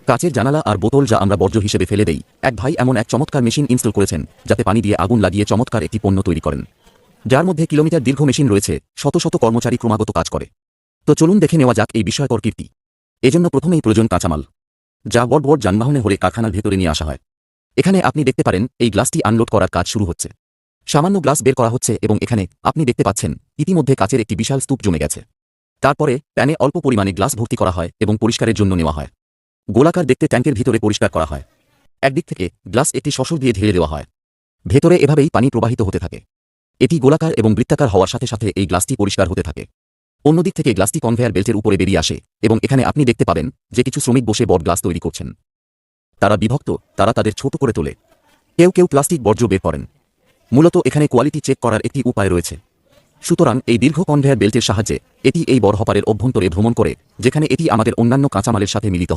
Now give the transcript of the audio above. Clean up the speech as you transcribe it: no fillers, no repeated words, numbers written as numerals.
কাচের জানালা আর বোতল যা আমরা বর্জ্য হিসেবে ফেলে দেই, এক ভাই এমন এক চমৎকার মেশিন ইনস্টল করেছেন যাতে পানি দিয়ে আগুন লাগিয়ে চমৎকার একটি পণ্য তৈরি করেন, যার মধ্যে কিলোমিটার দীর্ঘ মেশিন রয়েছে, শত শত কর্মচারী ক্রমাগত কাজ করে। তো চলুন দেখে নেওয়া যাক এই বিস্ময়কর কীর্তি। এজন্য প্রথমেই প্রয়োজন কাঁচামাল, যা বড় বড় যানবাহনে ভরে কারখানার ভেতরে নিয়ে আসা হয়। এখানে আপনি দেখতে পারেন এই গ্লাসটি আনলোড করার কাজ শুরু হচ্ছে। সামান্য গ্লাস বের করা হচ্ছে এবং এখানে আপনি দেখতে পাচ্ছেন ইতিমধ্যে কাচের একটি বিশাল স্তূপ জমে গেছে। তারপরে প্যানে অল্প পরিমাণে গ্লাস ভর্তি করা হয় এবং পরিষ্কারের জন্য নেওয়া হয়। গোলাকার দেখতে ট্যাঙ্কের ভিতরে পরিষ্কার করা হয়। একদিক থেকে গ্লাস একটি শসর দিয়ে ঢেলে দেওয়া হয়। ভেতরে এভাবেই পানি প্রবাহিত হতে থাকে। এটি গোলাকার এবং বৃত্তাকার হওয়ার সাথে সাথে এই গ্লাসটি পরিষ্কার হতে থাকে। অন্যদিক থেকে গ্লাসটি কনভেয়ার বেল্টের উপরে বেরিয়ে আসে এবং এখানে আপনি দেখতে পাবেন যে কিছু শ্রমিক বসে বড় গ্লাস তৈরি করছেন। তারা বিভক্ত, তারা তাদের ছোট করে তোলে। কেউ কেউ প্লাস্টিক বর্জ্য বের করেন। মূলত এখানে কোয়ালিটি চেক করার একটি উপায় রয়েছে। সুতরাং এই দীর্ঘ কনভেয়ার বেল্টের সাহায্যে এটি এই বড় হপারের অভ্যন্তরে ভ্রমণ করে, যেখানে এটি আমাদের অন্যান্য কাঁচামালের সাথে মিলিত হয়।